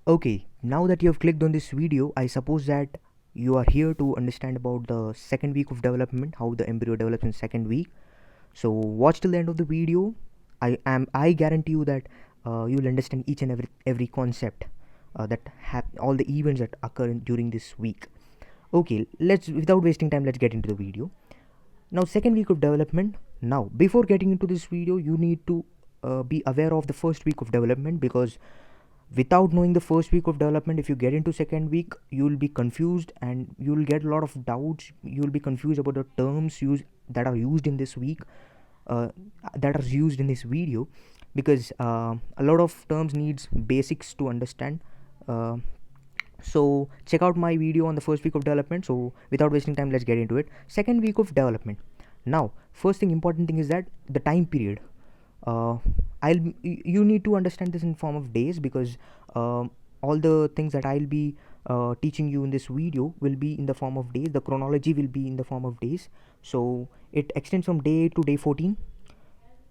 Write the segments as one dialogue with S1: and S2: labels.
S1: Okay, now that you have clicked on this video, I suppose that you are here to understand about the second week of development, how the embryo develops in second week. So watch till the end of the video. I guarantee you that you'll understand each and every concept all the events that occur during this week. Okay, let's without wasting time, let's get into the video. Now, second week of development. Now, before getting into this video, you need to be aware of the first week of development, because without knowing the first week of development, if you get into second week, you'll be confused and you'll get a lot of doubts. You'll be confused about the terms that are used in this week, uh, that are used in this video, because a lot of terms needs basics to understand. uh, so check out my video on the first week of development. So without wasting time, let's get into it. Second week of development. Now, first thing, important thing is that the time period. uh, you need to understand this in form of days, because all the things that I'll be teaching you in this video will be in the form of days. The chronology will be in the form of days. So it extends from day 8 to day 14.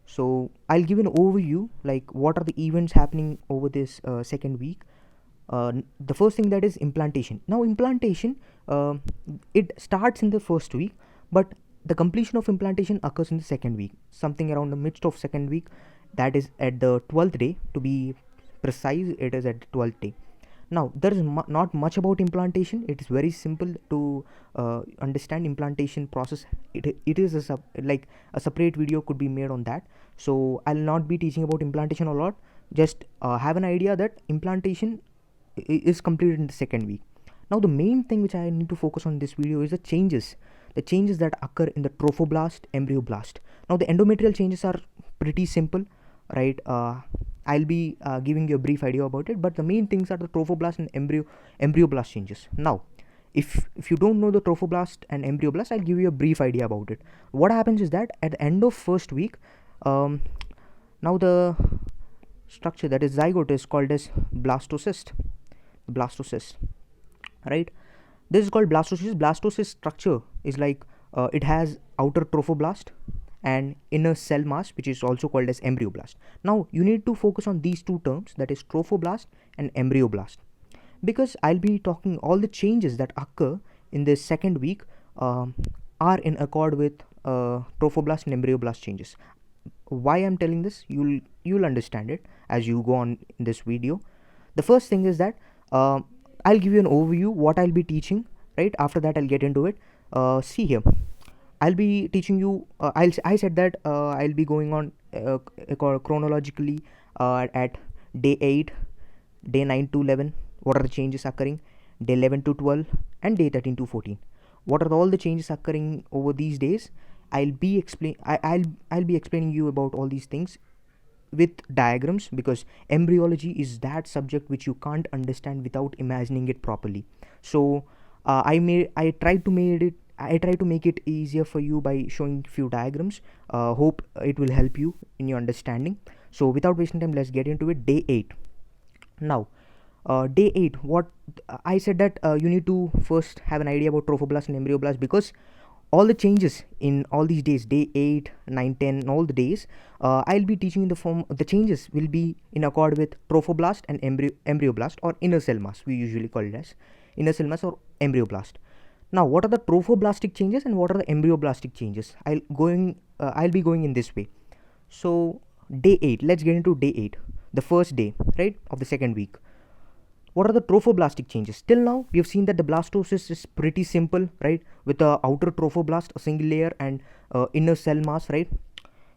S1: So I'll give an overview, like what are the events happening over this second week. The first thing, that is implantation. Now, implantation, it starts in the first week, but the completion of implantation occurs in the second week, something around the midst of second week. That is at the 12th day, to be precise. It is at the 12th day. Now, there is not much about implantation. It is very simple to understand implantation process. It is like a separate video could be made on that. So I'll not be teaching about implantation a lot. Just have an idea that implantation is completed in the second week. Now, the main thing which I need to focus on in this video is the changes that occur in the trophoblast, embryoblast. Now, the endometrial changes are pretty simple, right? I'll be giving you a brief idea about it, but the main things are the trophoblast and embryoblast changes. Now, if you don't know the trophoblast and embryoblast, I'll give you a brief idea about it. What happens is that at the end of first week, now the structure, that is zygote, is called as blastocyst. Right? This is called blastocyst. Blastocyst structure is like, it has outer trophoblast and inner cell mass, which is also called as embryoblast. Now, you need to focus on these two terms, that is trophoblast and embryoblast, because I'll be talking all the changes that occur in this second week are in accord with trophoblast and embryoblast changes. Why I'm telling this, you'll understand it as you go on in this video. The first thing is that I'll give you an overview what I'll be teaching. Right after that, I'll get into it. See here, I'll be teaching you. I said that I'll be going on chronologically at day 8, day 9 to 11. What are the changes occurring? Day 11 to 12 and day 13 to 14. What are all the changes occurring over these days? I'll be explaining you about all these things with diagrams, because embryology is that subject which you can't understand without imagining it properly. So I try to make it easier for you by showing few diagrams. Hope it will help you in your understanding. So without wasting time, let's get into it. Day 8. Now, day 8, what I said that you need to first have an idea about trophoblast and embryoblast, because all the changes in all these days, day 8, 9, 10, and all the days, I'll be teaching in the form, the changes will be in accord with trophoblast and embryoblast, or inner cell mass, we usually call it as inner cell mass or embryoblast. Now, what are the trophoblastic changes and what are the embryoblastic changes? I'll be going in this way. So day 8, let's get into day 8, the first day, right, of the second week. What are the trophoblastic changes? Till now, we have seen that the blastocyst is pretty simple, right? With the outer trophoblast, a single layer, and inner cell mass, right?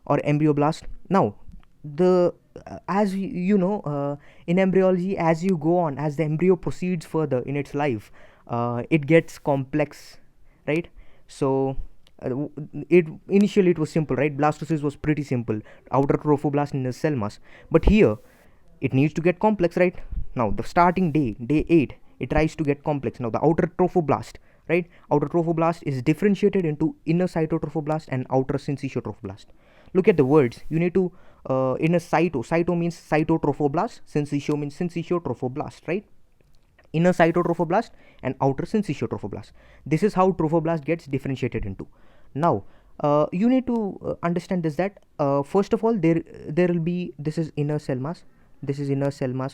S1: Or embryoblast. Now, as you know, in embryology, as you go on, as the embryo proceeds further in its life, it gets complex, right? So initially it was simple, right? Blastocyst was pretty simple, outer trophoblast and inner cell mass. But here, it needs to get complex, right? Now, the starting day 8, it tries to get complex. Now, the outer trophoblast, right? Outer trophoblast is differentiated into inner cytotrophoblast and outer syncytiotrophoblast. Look at the words. You need to inner cyto means cytotrophoblast, syncytio means syncytiotrophoblast, right? Inner cytotrophoblast and outer syncytiotrophoblast. This is how trophoblast gets differentiated into. Now, you need to understand this, that first of all, there will be, this is inner cell mass,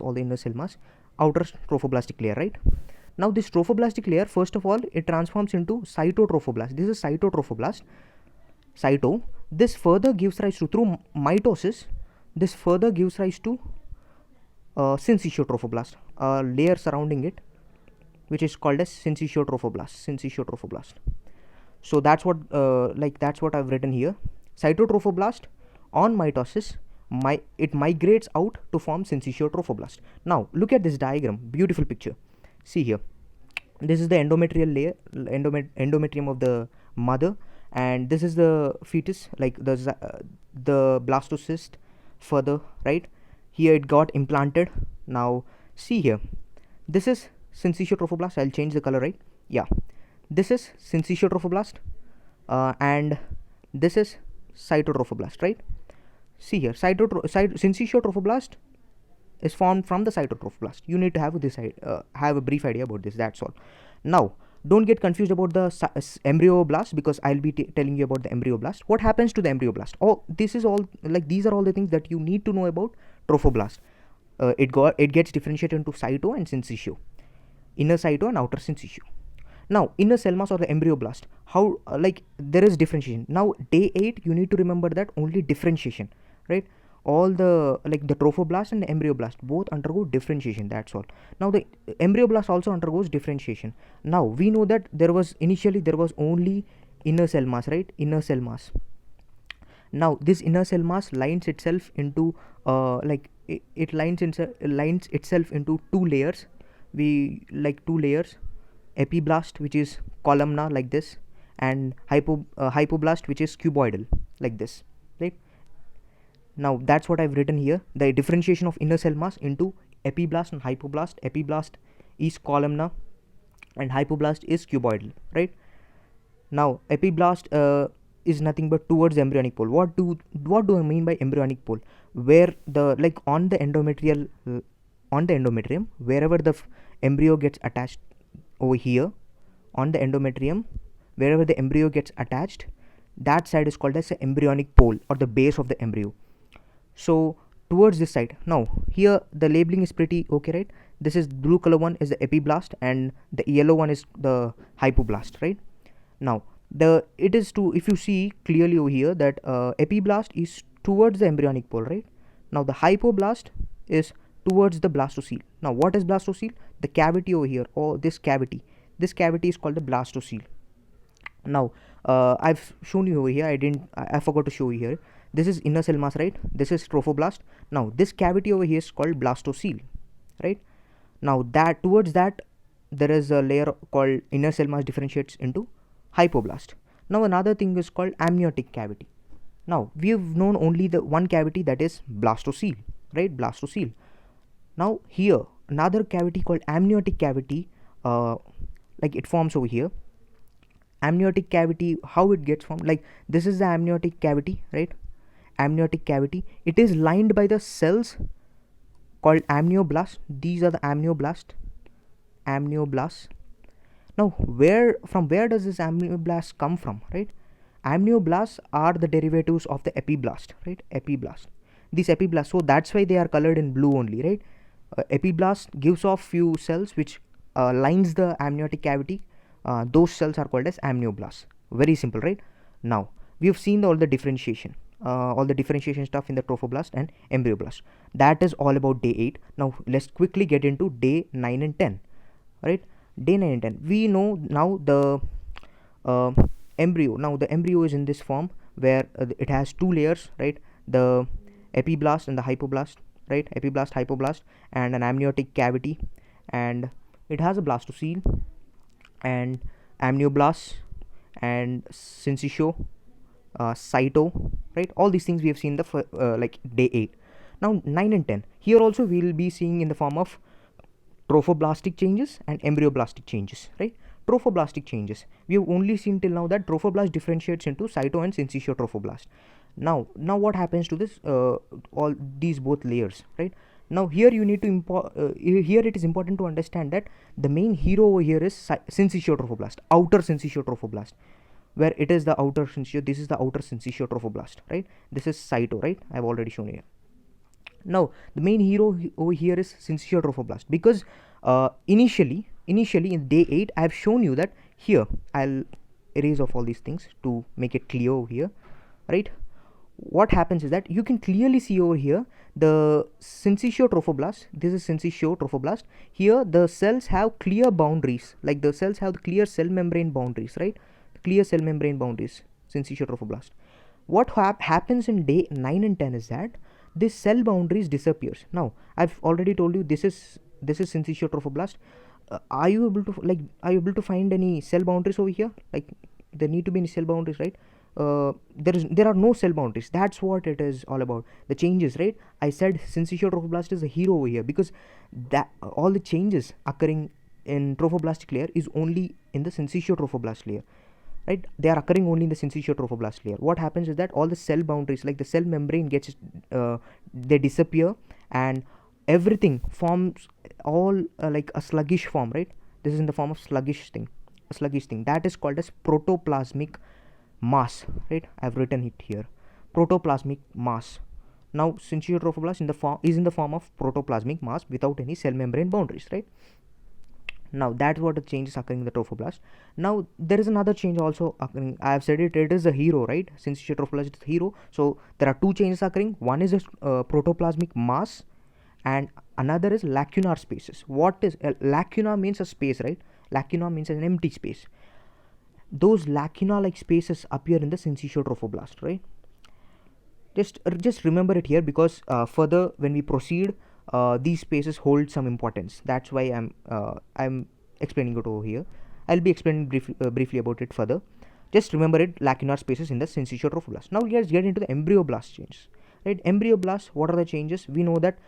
S1: all the inner cell mass. outer trophoblastic layer, right? Now this trophoblastic layer, first of all, it transforms into cytotrophoblast. This is cytotrophoblast. Cyto. This further gives rise to, through mitosis, this further gives rise to syncytiotrophoblast, a layer surrounding it, which is called as syncytiotrophoblast. So that's what that's what I've written here. Cytotrophoblast, on mitosis, it migrates out to form syncytiotrophoblast. Now look at this diagram, beautiful picture. See here, this is the endometrial layer, endometrium of the mother, and this is the fetus, like the blastocyst further, right? Here it got implanted. Now see here, this is syncytiotrophoblast. I'll change the color, right? Yeah, this is syncytiotrophoblast, and this is cytotrophoblast, right? See here, syncytiotrophoblast is formed from the cytotrophoblast. You need to have this have a brief idea about this, that's all. Now don't get confused about the embryoblast, because I'll be telling you about the embryoblast. What happens to the embryoblast? Oh, this is all, like these are all the things that you need to know about trophoblast. It gets differentiated into cyto and syncytio, inner cyto and outer syncytio. Now inner cell mass or the embryoblast, how there is differentiation. Now day 8 you need to remember that only differentiation, right? All the the trophoblast and the embryoblast both undergo differentiation, that's all. Now the embryoblast also undergoes differentiation. Now we know that initially there was only inner cell mass, right? Inner cell mass. Now this inner cell mass lines itself into it lines itself into two layers. Two layers, epiblast, which is columnar like this, and hypoblast, which is cuboidal like this, right? Now that's what I've written here, the differentiation of inner cell mass into epiblast and hypoblast. Epiblast is columnar and hypoblast is cuboidal, right? Now epiblast is nothing but towards the embryonic pole. What do I mean by embryonic pole? Where the on the endometrium, wherever the embryo gets attached, over here on the endometrium, wherever the embryo gets attached, that side is called as the embryonic pole or the base of the embryo. So towards this side, now here the labeling is pretty okay, right? This is blue color one is the epiblast and the yellow one is the hypoblast, right? Now if you see clearly over here that epiblast is towards the embryonic pole, right? Now the hypoblast is towards the blastocele. Now what is blastocele? The cavity over here, or this cavity is called the blastocele. Now I've shown you over here, I forgot to show you here. This is inner cell mass, right? This is trophoblast. Now this cavity over here is called blastocele, right? Now that towards that there is a layer called inner cell mass differentiates into hypoblast. Now another thing is called amniotic cavity. Now we have known only the one cavity, that is blastocele, right? Blastocele. Now here another cavity called amniotic cavity, it forms over here. Amniotic cavity, how it gets formed? Like this is the amniotic cavity, right? Amniotic cavity, it is lined by the cells called amnioblast. These are the amnioblast. Now from where does this amnioblast come from, right? Amnioblasts are the derivatives of the epiblast, right? Epiblast. These epiblast, so that's why they are colored in blue only, right? Epiblast gives off few cells which lines the amniotic cavity. Those cells are called as amnioblasts. Very simple, right? Now we have seen all the differentiation stuff in the trophoblast and embryoblast. That is all about day 8. Now let's quickly get into day 9 and 10, right? Day 9 and 10, we know now the embryo. Now the embryo is in this form where it has two layers, right? The epiblast and the hypoblast, right? Epiblast, hypoblast, and an amniotic cavity, and it has a blastocele and amnioblast and syncytio, cyto, right? All these things we have seen the day 8. Now 9 and 10, here also we will be seeing in the form of trophoblastic changes and embryoblastic changes, right? Trophoblastic changes, we have only seen till now that trophoblast differentiates into cyto and syncytiotrophoblast. Now what happens to this all these both layers, right? Now here you need to here it is important to understand that the main hero over here is syncytiotrophoblast, outer syncytiotrophoblast, where it is the outer syncytio. This is the outer syncytiotrophoblast, right? This is cyto, right? I've already shown here. Now the main hero over here is syncytial trophoblast, because initially in day 8 I have shown you that. Here I'll erase off all these things to make it clear over here, right? What happens is that you can clearly see over here the syncytial trophoblast. This is syncytial trophoblast. Here the cells have clear boundaries, like the cells have the clear cell membrane boundaries, right? Clear cell membrane boundaries, syncytial trophoblast. What happens in day 9 and 10 is that this cell boundaries disappears. Now I've already told you this is syncytial trophoblast. Are you able to find any cell boundaries over here? Like there need to be any cell boundaries, right? There are no cell boundaries. That's what it is all about, the changes, right? I said syncytial trophoblast is a hero over here, because that all the changes occurring in trophoblastic layer is only in the syncytial trophoblast layer, right? They are occurring only in the syncytial trophoblast layer. What happens is that all the cell boundaries, like the cell membrane gets they disappear, and everything forms all like a sluggish form, right? This is in the form of sluggish thing, a sluggish thing that is called as protoplasmic mass, right? I've written it here, protoplasmic mass. Now syncytial trophoblast in the form of protoplasmic mass without any cell membrane boundaries, right? Now that's what the change is occurring in the trophoblast. Now there is another change also occurring. I have said it is a hero, right? Syncytial trophoblast is the hero. So there are two changes occurring. One is a protoplasmic mass, and another is lacunar spaces. What is lacuna? Means a space, right? Lacuna means an empty space. Those lacuna like spaces appear in the syncytial trophoblast, right? Just remember it here, because further when we proceed, these spaces hold some importance. That's why I'm explaining it over here. I'll be explaining briefly about it further. Just remember it, lacunar spaces in the syncytial trophoblast. Now let's get into the embryoblast changes, right? Embryoblast, what are the changes? We know that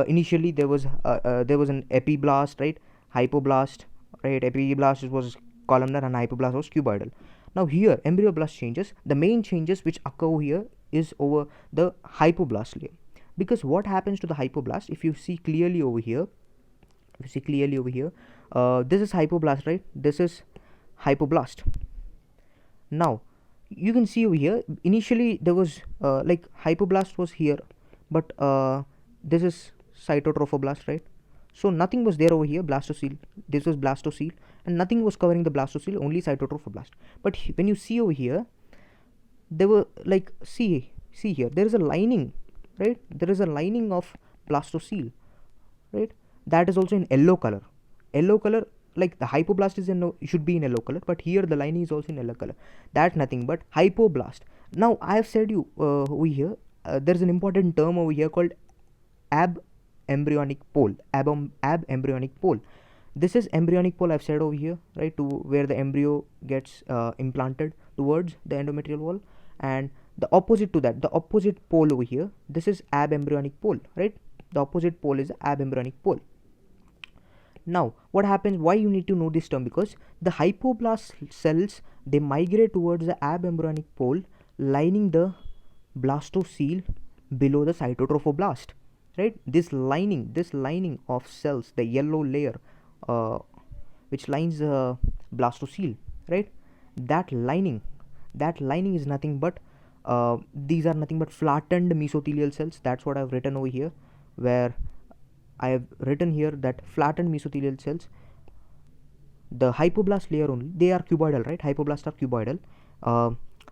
S1: initially there was an epiblast, right? Hypoblast, right? Epiblast was columnar and hypoblast was cuboidal. Now here embryoblast changes, the main changes which occur here is over the hypoblast layer. Because what happens to the hypoblast, if you see clearly over here, this is hypoblast, right? This is hypoblast. Now you can see over here, initially there was like hypoblast was here, but this is cytotrophoblast, right? So nothing was there over here, blastocele. This was blastocele, and nothing was covering the blastocele, only cytotrophoblast. But when you see over here, there were like see here, there is a lining, right? There is a lining of blastocele, right? That is also in yellow color. Yellow color, like the hypoblast is should be in yellow color, but here the lining is also in yellow color. That's nothing but hypoblast. Now I have said you over here, there is an important term over here called embryonic pole. Embryonic pole. This is embryonic pole, I've said over here, right? To where the embryo gets implanted towards the endometrial wall, and the opposite to that, the opposite pole over here, this is abembryonic pole, right? The opposite pole is abembryonic pole. Now what happens, why you need to know this term? Because the hypoblast cells, they migrate towards the abembryonic pole, lining the blastocele below the cytotrophoblast, right? This lining of cells, the yellow layer which lines the blastocele, right? That lining is nothing but these are nothing but flattened mesothelial cells. That's what I've written over here, where I have written here that flattened mesothelial cells, the hypoblast layer only, they are cuboidal, right? Hypoblasts are cuboidal.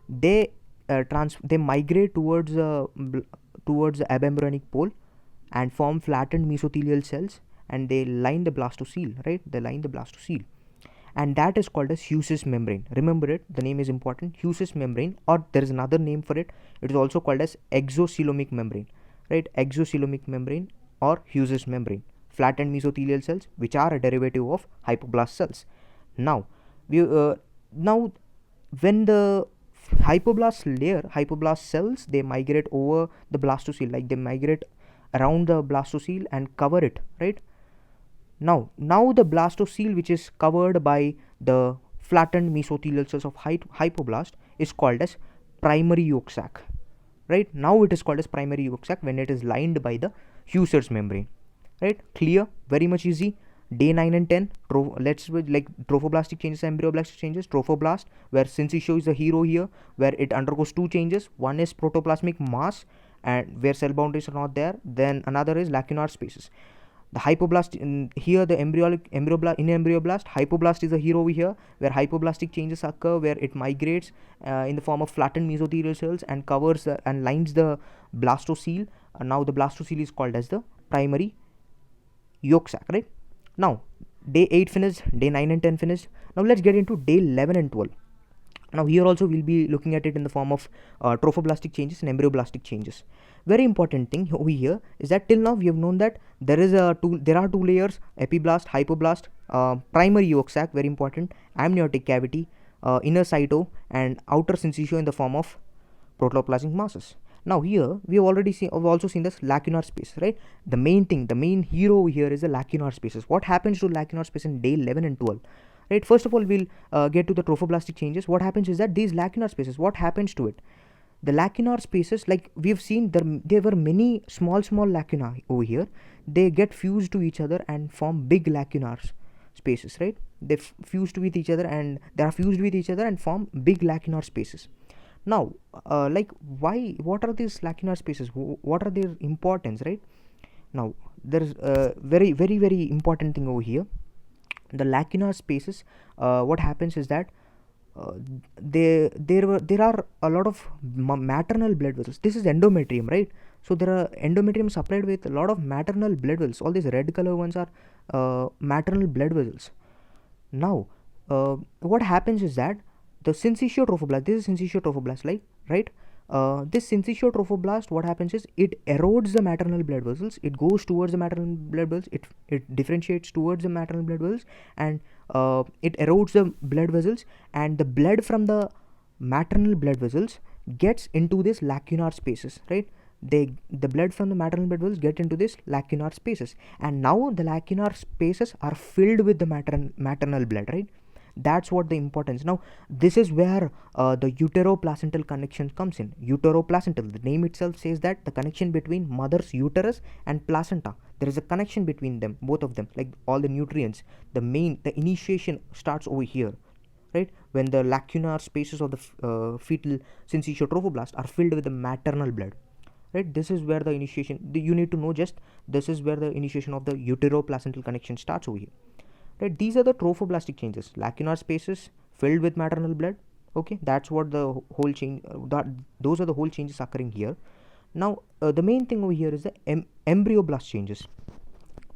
S1: They migrate towards the abembryonic pole and form flattened mesothelial cells, and they line the blastocele, right? They line the blastocele, and that is called as Hughes membrane. Remember it, the name is important, Hughes membrane, or there is another name for it. It is also called as exocoelomic membrane, right? Exocoelomic membrane or Hughes membrane. Flattened mesothelial cells, which are a derivative of hypoblast cells. Now when the hypoblast cells, they migrate over the blastocele, like they migrate around the blastocele and cover it, right? Now the blastocele, which is covered by the flattened mesothelial cells of hypoblast, is called as primary yolk sac, right? Now it is called as primary yolk sac when it is lined by the Hughes membrane, right? Clear? Very much easy. Day 9 and 10, let's like trophoblastic changes, embryoblastic changes. Trophoblast, where syncytial is the hero here, where it undergoes two changes. One is protoplasmic mass, and where cell boundaries are not there. Then another is lacunar spaces. The hypoblast in here, the embryoblast, in embryoblast, hypoblast is a hero over here, where hypoblastic changes occur, where it migrates in the form of flattened mesothelial cells and covers and lines the blastocele. Now the blastocele is called as the primary yolk sac, right? Now day 8 finished, day 9 and 10 finished. Now let's get into day 11 and 12. Now here also we'll be looking at it in the form of trophoblastic changes and embryoblastic changes. Very important thing over here is that till now we have known that there are two layers: epiblast, hypoblast, primary yolk sac, very important, amniotic cavity, inner cyto, and outer syncytio in the form of protoplasmic masses. Now here we've also seen this lacunar space, right? The main hero over here is the lacunar spaces. What happens to lacunar space in day 11 and 12? Right, first of all we'll get to the trophoblastic changes. What happens is that these lacunar spaces, what happens to it? The lacunar spaces, like we've seen, there were many small lacuna over here. They get fused to each other and form big lacunar spaces, right? They fuse with each other and they are fused with each other and form big lacunar spaces. Now what are these lacunar spaces? What are their importance, right? Now there's a very important thing over here. The lacunar spaces, what happens is that there are a lot of maternal blood vessels. This is endometrium, right? So there are endometrium supplied with a lot of maternal blood vessels. All these red color ones are maternal blood vessels. Now what happens is that the syncytio trophoblast, this is syncytio trophoblast, right? This syncytio trophoblast, what happens is it erodes the maternal blood vessels. It goes towards the maternal blood vessels. It differentiates towards the maternal blood vessels, and it erodes the blood vessels, and the blood from the maternal blood vessels gets into this lacunar spaces, right? The blood from the maternal blood vessels get into this lacunar spaces, and now the lacunar spaces are filled with the maternal blood, right? That's what the importance. Now this is where the uteroplacental connection comes in. Uteroplacental, the name itself says that the connection between mother's uterus and placenta, there is a connection between them, both of them, like all the nutrients. The initiation starts over here, right? When the lacunar spaces of the fetal syncytio trophoblast are filled with the maternal blood, right? This is where the initiation, you need to know, just this is where the initiation of the uteroplacental connection starts over here. Right, these are the trophoblastic changes. Lacunar spaces filled with maternal blood. Okay, that's what the whole change. Those are the whole changes occurring here. Now the main thing over here is the embryoblast changes.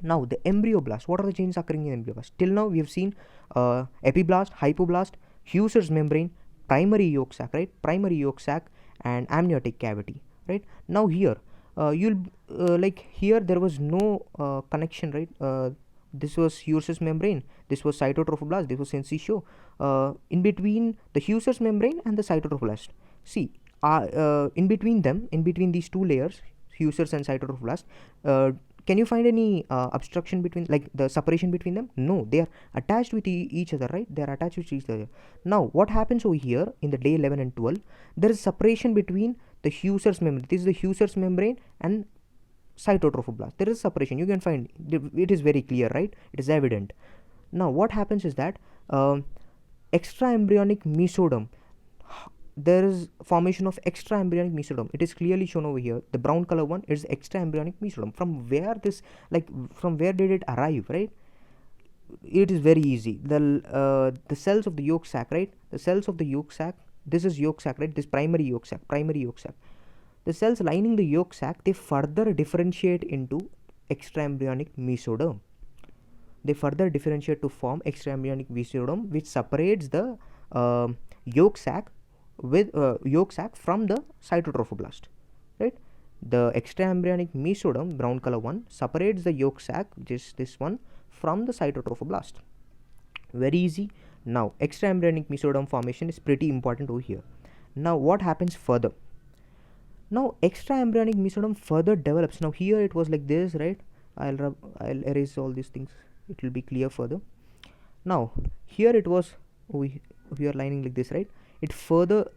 S1: Now the embryoblast. What are the changes occurring in embryoblast? Till now we have seen epiblast, hypoblast, Husser's membrane, primary yolk sac, right? Primary yolk sac and amniotic cavity, right? Now here you'll like here there was no connection, right? This was Husser's membrane, this was cytotrophoblast, this was syncytio. In between the Husser's membrane and the cytotrophoblast, see, in between them, in between these two layers, Husser's and cytotrophoblast, can you find any obstruction between, like the separation between them? No, they are attached with each other, right? They are attached with each other. Now what happens over here in the day 11 and 12? There is separation between the Husser's membrane, this is the Husser's membrane, and cytotrophoblast. There is separation, you can find it is very clear, right? It is evident. Now what happens is that extra embryonic mesoderm, there is formation of extra embryonic mesoderm. It is clearly shown over here. The brown color one is extra embryonic mesoderm. From where did it arrive, right? It is very easy. The cells of the yolk sac, right? The cells of the yolk sac, this is yolk sac, right? This primary yolk sac. The cells lining the yolk sac, they further differentiate into extraembryonic mesoderm. They further differentiate to form extraembryonic mesoderm, which separates the yolk sac from the cytotrophoblast, right? The extraembryonic mesoderm, brown color one, separates the yolk sac, just this one, from the cytotrophoblast. Very easy. Now extraembryonic mesoderm formation is pretty important over here. Now what happens further? Now extraembryonic mesoderm further develops. Now here it was like this, right? I'll erase all these things, it will be clear further. Now here it was, we are lining like this, right? It further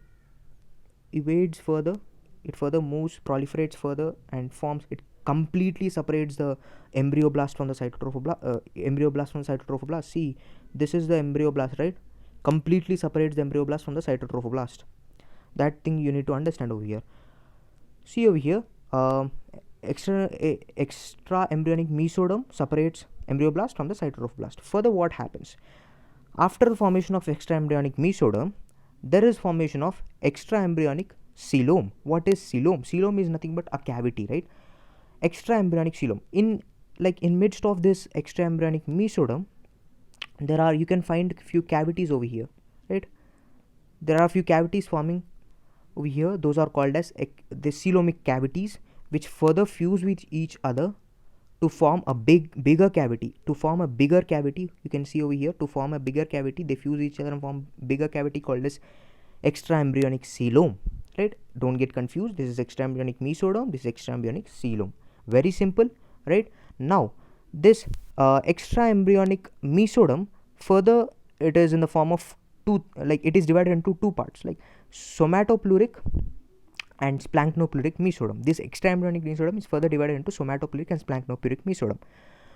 S1: evades further, it further moves, proliferates further, and forms, it completely separates the embryoblast from the cytotrophoblast. See, this is the embryoblast, right? Completely separates the embryoblast from the cytotrophoblast. That thing you need to understand over here. See over here, um, extra embryonic mesoderm separates embryoblast from the cytotrophoblast. Further, what happens after the formation of extra embryonic mesoderm? There is formation of extra embryonic coelom. What is coelom? Coelom is nothing but a cavity, right? Extra embryonic coelom. In midst of this extra embryonic mesoderm, you can find few cavities over here, right? There are few cavities forming over here. Those are called as the coelomic cavities, which further fuse with each other to form a bigger cavity. To form a bigger cavity, you can see over here, to form a bigger cavity, they fuse each other and form bigger cavity called as extra embryonic coelom, right? Don't get confused. This is extra embryonic mesoderm, this is extra embryonic coelom. Very simple, right? Now this extra embryonic mesoderm, further it is in the form of two, like it is divided into two parts, like somatopleuric and splanchnopluric mesoderm. This extra embryonic mesoderm is further divided into somatopleuric and splanchnopluric mesoderm,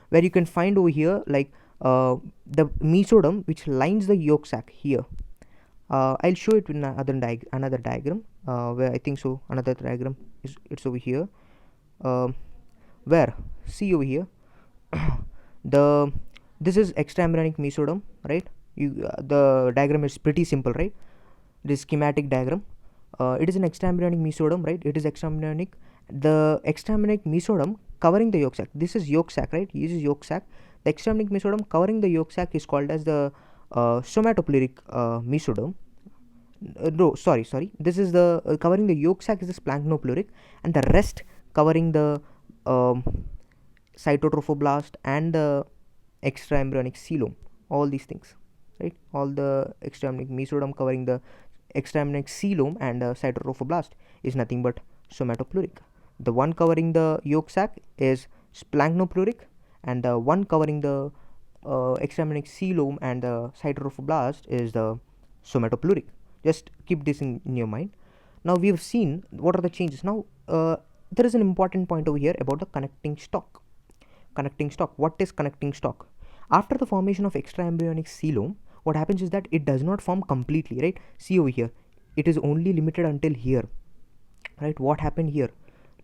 S1: where you can find over here like the mesoderm which lines the yolk sac here. I'll show it in another diagram, where I think so another diagram is, it's over here, where see over here the this is extra embryonic mesoderm, right? The diagram is pretty simple, right? This schematic diagram, it is an extra embryonic mesoderm, right? It is extra embryonic, the extra embryonic mesoderm covering the yolk sac. This is yolk sac, right? This is yolk sac. The extra embryonic mesoderm covering the yolk sac is called as the somatopleuric mesoderm. No, sorry, this is the covering the yolk sac is the splanchnopluric, and the rest covering the cytotrophoblast and the extra embryonic coelom. All these things, right? All the extra embryonic mesoderm covering the extra embryonic coelom and cytotrophoblast is nothing but somatopleuric. The one covering the yolk sac is splanchnopluric, and the one covering the extra embryonic coelom and the cytotrophoblast is the somatopleuric. Just keep this in your mind. Now we have seen what are the changes. Now there is an important point over here about the connecting stalk. Connecting stalk. What is connecting stalk? After the formation of extra embryonic coelom, what happens is that it does not form completely, right? See over here, it is only limited until here, right? What happened here?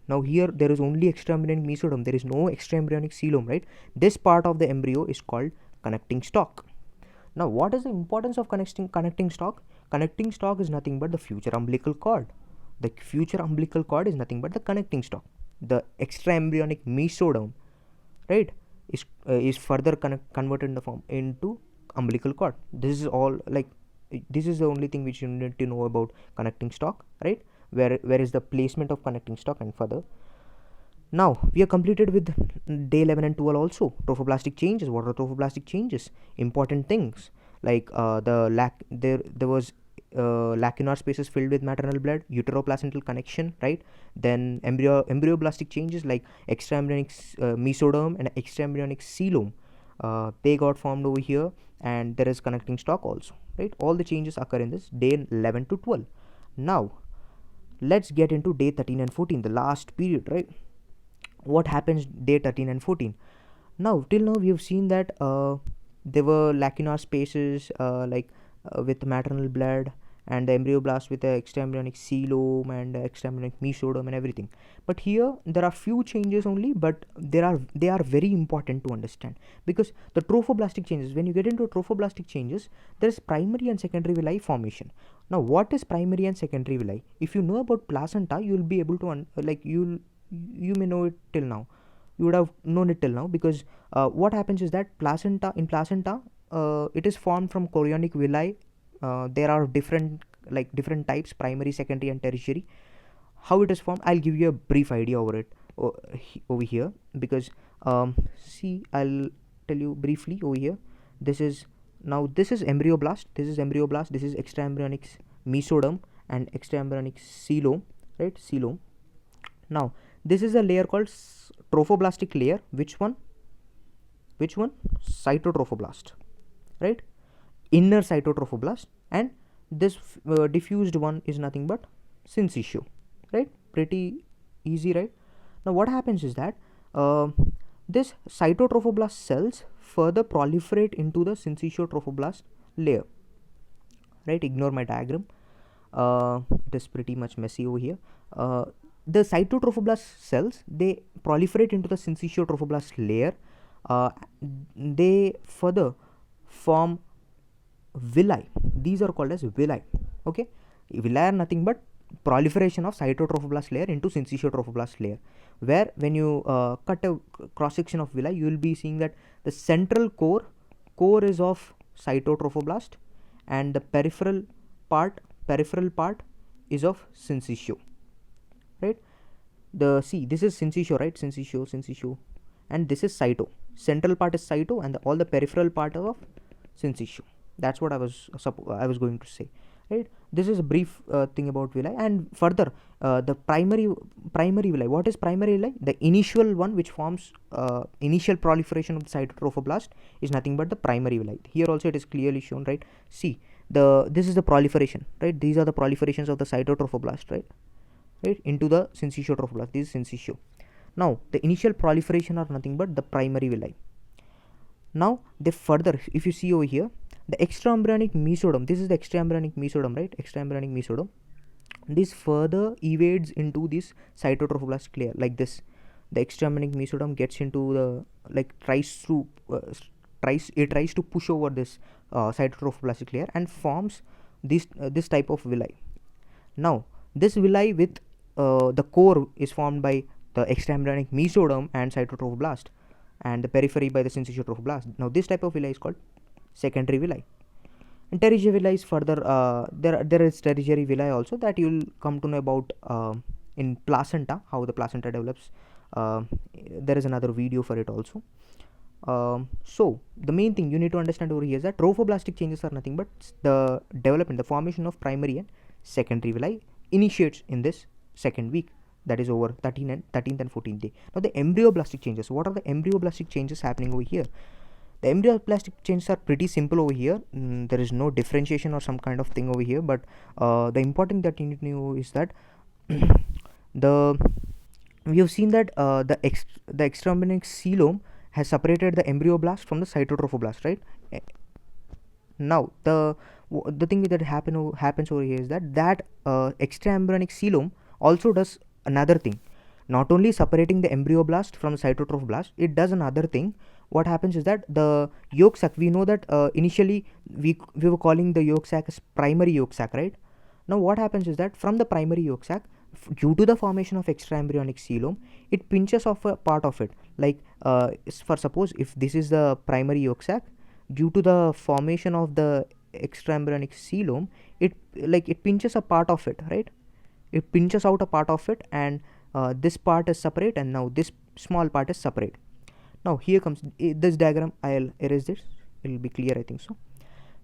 S1: Now here there is only extra embryonic mesoderm, there is no extra embryonic coelom, right? This part of the embryo is called connecting stalk. Now what is the importance of connecting stalk? Connecting stalk is nothing but the future umbilical cord. The future umbilical cord is nothing but the connecting stalk. The extra embryonic mesoderm, right, is further converted in the form into umbilical cord. This is all, like this is the only thing which you need to know about connecting stalk, right? Where is the placement of connecting stalk, and further. Now we are completed with day 11 and 12 also. Trophoblastic changes. What are trophoblastic changes? Important things like there was lacunar spaces filled with maternal blood, uteroplacental connection, right? Then embryoblastic changes like extra embryonic mesoderm and extra embryonic coelom, they got formed over here, and there is connecting stalk also, right? All the changes occur in this day 11 to 12. Now let's get into day 13 and 14, the last period, right? What happens day 13 and 14? Now till now we have seen that there were lacunar spaces with maternal blood, and the embryoblast with the extra embryonic coelom and extra embryonic mesoderm and everything. But here there are few changes only, but they are very important to understand, because the trophoblastic changes, when you get into trophoblastic changes, there is primary and secondary villi formation. Now what is primary and secondary villi? If you know about placenta, you will be able to you may know it till now, you would have known it till now, because what happens is that in placenta it is formed from chorionic villi. There are different types, primary, secondary and tertiary. How it is formed, I'll give you a brief idea over it over here, because see, I'll tell you briefly over here. This is embryoblast, this is extra embryonic mesoderm and extra embryonic coelom, right? Coelom. Now this is a layer called trophoblastic layer. Which one? Cytotrophoblast, right? Inner cytotrophoblast. And this diffused one is nothing but syncytial, right? Pretty easy, right? Now what happens is that this cytotrophoblast cells further proliferate into the syncytiotrophoblast layer, right? Ignore my diagram, it is pretty much messy over here. the cytotrophoblast cells, they proliferate into the syncytiotrophoblast layer. They further form villi. These are called as villi. Okay, villi are nothing but proliferation of cytotrophoblast layer into syncytiotrophoblast layer, where when you cut a cross section of villi, you will be seeing that the central core is of cytotrophoblast, and the peripheral part is of syncytio, right? This is syncytio, right? Syncytio, and this is cyto. Central part is cyto, and all the peripheral part of syncytio. That's what I was going to say, right? This is a brief thing about villi. And further, the primary villi. What is primary villi? The initial one which forms initial proliferation of the cytotrophoblast is nothing but the primary villi. Here also it is clearly shown, right? See, this is the proliferation, right? These are the proliferations of the cytotrophoblast, right into the syncytiotrophoblast. This is syncytio. Now the initial proliferation are nothing but the primary villi. Now they further, if you see over here, the extraembryonic mesoderm, this is the extraembryonic mesoderm, right? Extraembryonic mesoderm, this further evades into this cytotrophoblast layer like this. The extraembryonic mesoderm gets into the tries to push over this cytotrophoblast layer and forms this type of villi. Now this villi with the core is formed by the extraembryonic mesoderm and cytotrophoblast, and the periphery by the syncytiotrophoblast. Now this type of villi is called secondary villi. And tertiary villi is further there is tertiary villi also that you will come to know about in placenta, how the placenta develops. There is another video for it also. So the main thing you need to understand over here is that trophoblastic changes are nothing but the development, the formation of primary and secondary villi initiates in this second week, that is over 13th and 14th day. Now the embryoblastic changes. What are the embryoblastic changes happening over here? The embryoblastic changes are pretty simple over here. There is no differentiation or some kind of thing over here, but the important that you need to know is that we have seen that the extraembryonic coelom has separated the embryoblast from the cytotrophoblast, right? Now the thing that happens over here is that extraembryonic coelom also does another thing. Not only separating the embryoblast from the cytotrophoblast, it does another thing. What happens is that the yolk sac, we know that initially we were calling the yolk sac as primary yolk sac, right? Now what happens is that from the primary yolk sac, due to the formation of extraembryonic coelom, it pinches off a part of it. Like for suppose if this is the primary yolk sac, due to the formation of the extraembryonic coelom, it pinches a part of it, right? It pinches out a part of it, and this part is separate, and now this small part is separate. Now here comes this diagram. I'll erase this, it will be clear, I think so.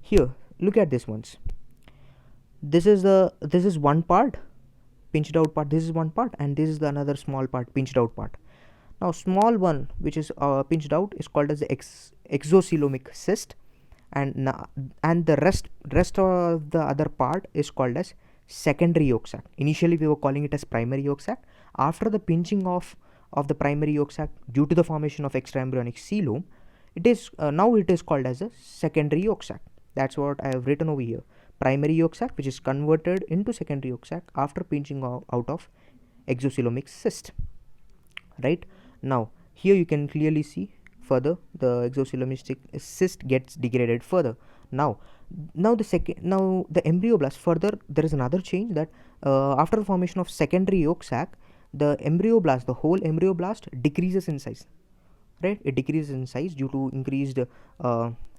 S1: Here look at this ones. This is one part, pinched out part. This is one part, and this is the another small part, pinched out part. Now small one which is pinched out is called as the exocoelomic cyst, and the rest of the other part is called as secondary yolk sac. Initially we were calling it as primary yolk sac. After the pinching of the primary yolk sac due to the formation of extraembryonic coelom, it is now it is called as a secondary yolk sac. That's what I have written over here. Primary yolk sac which is converted into secondary yolk sac after pinching out of exocoelomic cyst, right? Now here you can clearly see further the exocoelomic cyst gets degraded further. Now the embryoblast, further there is another change that after the formation of secondary yolk sac, the whole embryoblast decreases in size, right? It decreases in size due to increased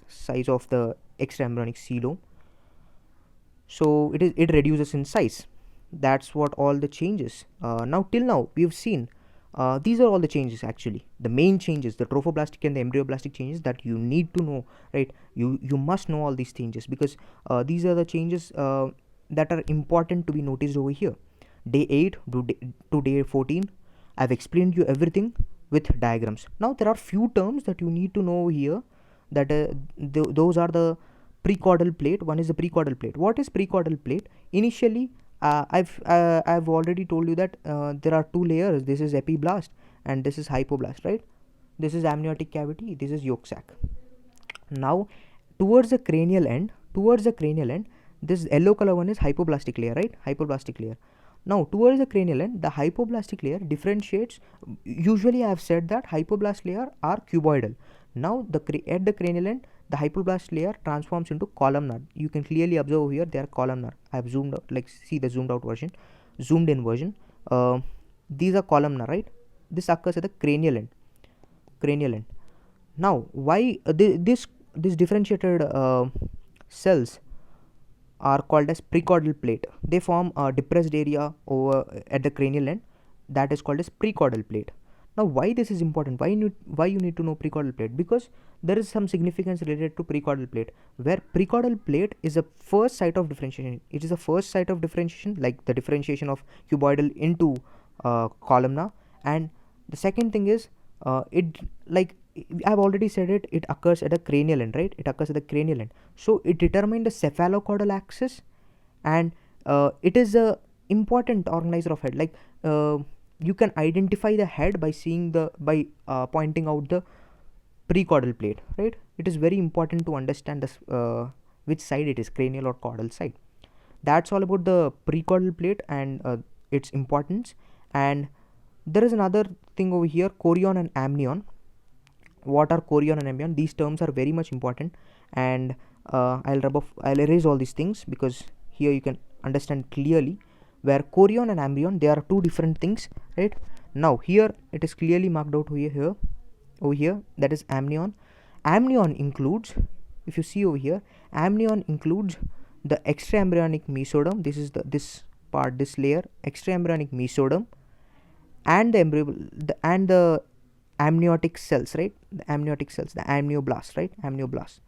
S1: size of the extraembryonic coelom. So it reduces in size. That's what all the changes. Now till now we have seen these are all the changes, actually the main changes, the trophoblastic and the embryoblastic changes that you need to know, right? You must know all these changes, because these are the changes that are important to be noticed over here. Day 8 to day 14, I've explained you everything with diagrams. Now there are few terms that you need to know over here, that those are the precaudal plate. One is the precaudal plate. What is precaudal plate? Initially I've already told you that there are two layers. This is epiblast and this is hypoblast, right? This is amniotic cavity, this is yolk sac. Now towards the cranial end, this yellow color one is hypoblastic layer, right? Hypoblastic layer. Now towards the cranial end, the hypoblastic layer differentiates. Usually I have said that hypoblast layer are cuboidal. Now at the cranial end, the hypoblast layer transforms into columnar. You can clearly observe here they are columnar. I have zoomed out, like see the zoomed out version, zoomed in version. These are columnar, right? This occurs at the cranial end. Cranial end. Now why this differentiated cells are called as precaudal plate. They form a depressed area over at the cranial end, that is called as precaudal plate. Now why this is important, why you need to know precaudal plate? Because there is some significance related to precaudal plate, where precaudal plate is a first site of differentiation. It is the first site of differentiation, like the differentiation of cuboidal into columnar. And the second thing is it, like I've already said it, it occurs at the cranial end, right? It occurs at the cranial end. So it determines the cephalocaudal axis, and it is a important organizer of head. Like you can identify the head by seeing the pointing out the precaudal plate, right? It is very important to understand this which side it is, cranial or caudal side. That's all about the precaudal plate and its importance. And there is another thing over here, chorion and amnion. What are chorion and amnion? These terms are very much important, and I'll erase all these things because here you can understand clearly. Where chorion and amnion, they are two different things, right? Now here it is clearly marked out over here, that is amnion. Amnion includes, if you see over here, amnion includes the extraembryonic mesoderm. This is this layer, extraembryonic mesoderm, and the embryo and the amniotic cells, right? The amniotic cells, the amnioblast, right? Amnioblast.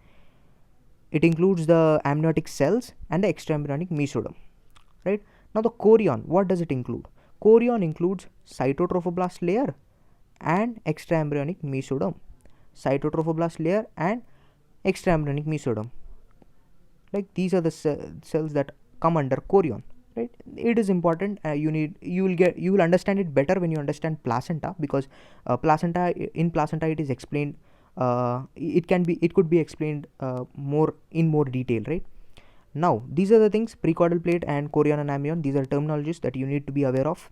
S1: It includes the amniotic cells and the extraembryonic mesoderm, right? Now the chorion, what does it include? Chorion includes cytotrophoblast layer and extraembryonic mesoderm. Cytotrophoblast layer and extraembryonic mesoderm. Like these are the cells that come under chorion, right? It is important. You will understand it better when you understand placenta, because placenta it is explained. It could be explained more detail, right? Now these are the things, precaudal plate and chorion and amnion. These are terminologies that you need to be aware of.